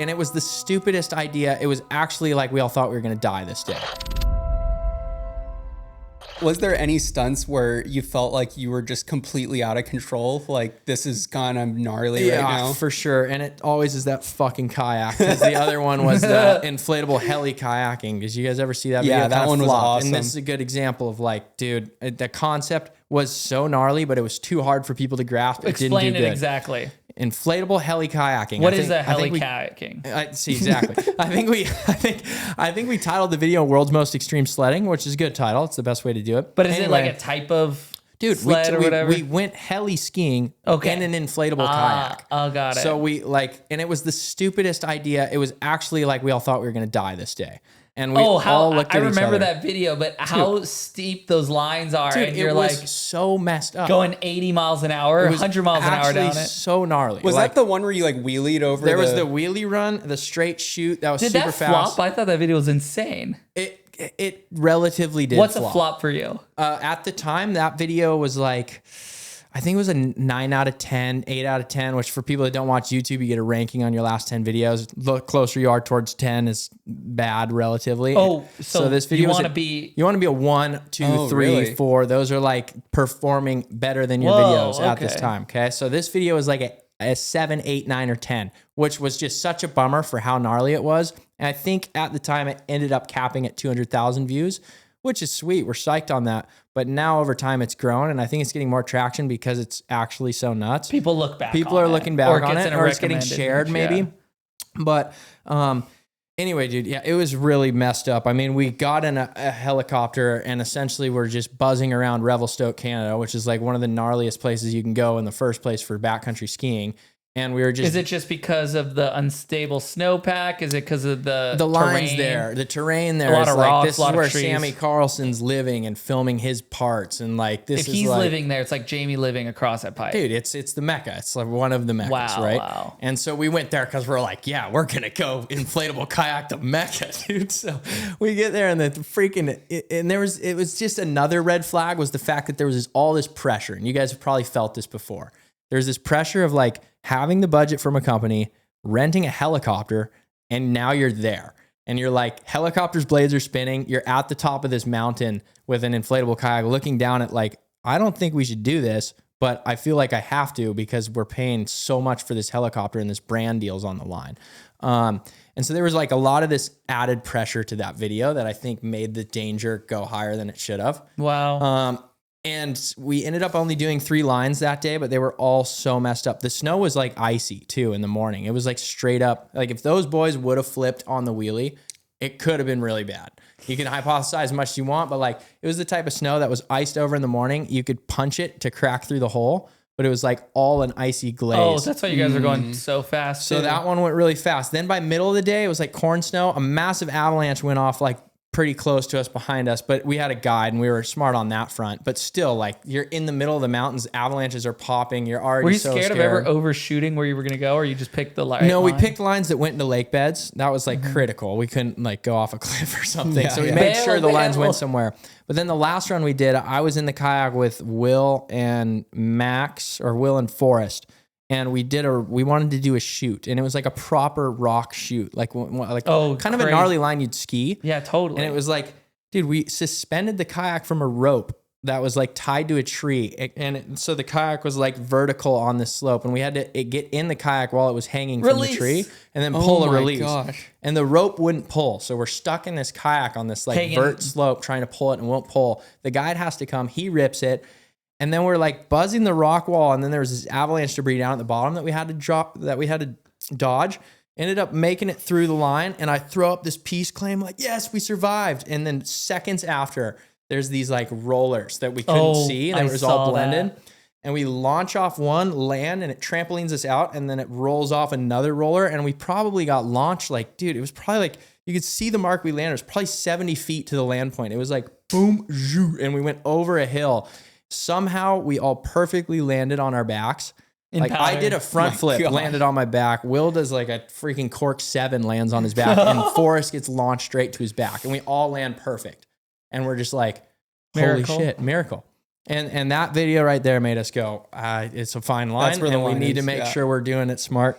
and it was the stupidest idea. It was actually like we all thought we were going to die this day. Was there any stunts where you felt like you were just completely out of control? Like, this is kind of gnarly right now? For sure. And it always is that fucking kayak. Because the other one was the inflatable heli-kayaking. Did you guys ever see that video? Yeah, that one was awesome. And this is a good example of like, dude, the concept was so gnarly, but it was too hard for people to grasp. Explain it exactly. Inflatable heli-kayaking. What is a heli-kayaking? See, exactly. I think we titled the video "World's Most Extreme Sledding," which is a good title. It's the best way to do it. But is it like a type of sled or whatever? We went heli skiing in an inflatable kayak. Oh, got it. So and it was the stupidest idea. It was actually like we all thought we were going to die this day. And we all looked at each other. I remember that video, but how steep those lines are. Dude, and you're it was like so messed up. Going 80 miles an hour, 100 miles an hour down it. So gnarly. Was that the one where you like wheelied over? There was the wheelie run, the straight shoot. That was super fast. Did that flop? I thought that video was insane. It relatively did. What's a flop for you? At the time, that video was like, I think it was a 9 out of 10, 8 out of 10, which for people that don't watch YouTube, you get a ranking on your last 10 videos. The closer you are towards 10 is bad relatively. Oh, so this video you want to be a 1, 2, 3, 4. Those are like performing better than your videos at this time. Okay. So this video is like a 7, 8, 9, or 10, which was just such a bummer for how gnarly it was. And I think at the time it ended up capping at 200,000 views, which is sweet. We're psyched on that. But now over time it's grown, and I think it's getting more traction because it's actually so nuts. People look back. People are looking back on it, or it's getting shared maybe. But anyway, dude, yeah, it was really messed up. I mean, we got in a helicopter and essentially we're just buzzing around Revelstoke, Canada, which is like one of the gnarliest places you can go in the first place for backcountry skiing. And we were just... Is it just because of the unstable snowpack? Is it because of the lines terrain? there, the terrain there? A lot of rocks, this a lot is where of trees. Sammy Carlson's living and filming his parts, and like this. If he's living there, it's like Jamie living across that pipe. Dude, it's the Mecca. It's like one of the Meccas, right? Wow. And so we went there because we're like, yeah, we're gonna go inflatable kayak to Mecca, dude. So we get there and it was just another red flag was the fact that there was all this pressure, and you guys have probably felt this before. There's this pressure of like having the budget from a company, renting a helicopter, and now you're there. And you're like, helicopter's blades are spinning. You're at the top of this mountain with an inflatable kayak looking down at like, I don't think we should do this, but I feel like I have to because we're paying so much for this helicopter and this brand deal's on the line. And so there was like a lot of this added pressure to that video that I think made the danger go higher than it should have. Wow. And we ended up only doing 3 lines that day, but they were all so messed up. The snow was like icy too in the morning. It was like straight up. Like if those boys would have flipped on the wheelie, it could have been really bad. You can hypothesize as much as you want, but like it was the type of snow that was iced over in the morning. You could punch it to crack through the hole, but it was like all an icy glaze. Oh, that's why you guys are going so fast. So that one went really fast. Then by middle of the day, it was like corn snow. A massive avalanche went off like pretty close to us behind us, but we had a guide and we were smart on that front. But still, like you're in the middle of the mountains, avalanches are popping. You're already Were you so scared of ever overshooting where you were going to go, or you just picked the line? No, we picked lines that went into lake beds. That was like critical. We couldn't like go off a cliff or something. So we made sure the lines went somewhere. But then the last run we did, I was in the kayak with Will and Max, or Will and Forrest. And we wanted to do a shoot, and it was like a proper rock shoot, like kind of a gnarly line you'd ski. Yeah, totally. And it was like, dude, we suspended the kayak from a rope that was like tied to a tree. So the kayak was like vertical on this slope, and we had to get in the kayak while it was hanging from the tree and then pull a release. Gosh. And the rope wouldn't pull. So we're stuck in this kayak on this like vert slope trying to pull it and won't pull. The guide has to come. He rips it. And then we're like buzzing the rock wall, and then there was this avalanche debris down at the bottom that we had to dodge. Ended up making it through the line, and I throw up this peace claim like, yes, we survived. And then seconds after, there's these like rollers that we couldn't see, and it was all blended. And we launch off one, land, and it trampolines us out, and then it rolls off another roller, and we probably got launched like, dude, it was probably like, you could see the mark we landed. It was probably 70 feet to the land point. It was like boom, zoom, and we went over a hill. Somehow we all perfectly landed on our backs. Like I did a front flip, landed on my back. Will does like a freaking cork 7, lands on his back, and Forrest gets launched straight to his back, and we all land perfect. And we're just like, holy shit, miracle. And that video right there made us go, it's a fine line, and we need to make sure we're doing it smart.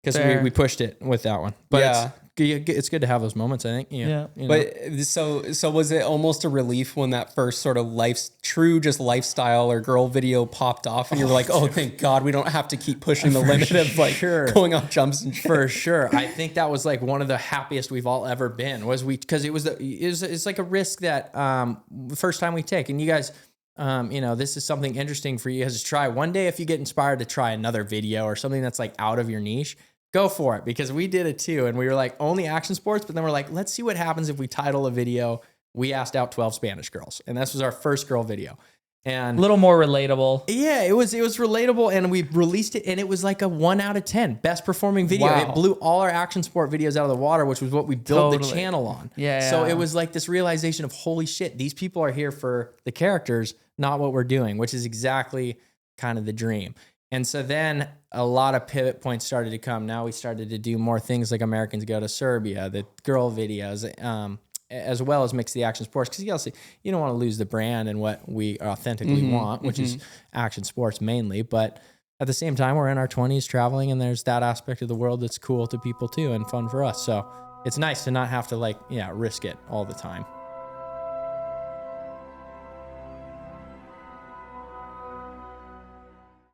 because we pushed it with that one. But Yeah. it's good to have those moments, I think. Yeah. You know? But so was it almost a relief when that first sort of true lifestyle or girl video popped off and you were like, oh, thank God we don't have to keep pushing the limit of like going on jumps and shit. For sure. I think that was like one of the happiest we've all ever been because it's like a risk that the first time we take, and you guys, this is something interesting for you guys to try one day. If you get inspired to try another video or something that's like out of your niche, go for it, because we did it too. And we were like, only action sports, but then we're like, let's see what happens if we title a video, "We asked out 12 Spanish girls." And this was our first girl video. And a little more relatable. Yeah, it was relatable, and we released it, and it was like a 1 out of 10 best performing video. Wow. It blew all our action sport videos out of the water, which was what we built the channel on. Yeah. So it was like this realization of, holy shit, these people are here for the characters, not what we're doing, which is exactly kind of the dream. And so then a lot of pivot points started to come. Now we started to do more things like Americans Go to Serbia, the girl videos, as well as mix the action sports, because you don't want to lose the brand and what we authentically want, which is action sports mainly. But at the same time, we're in our 20s traveling, and there's that aspect of the world that's cool to people too and fun for us. So it's nice to not have to risk it all the time.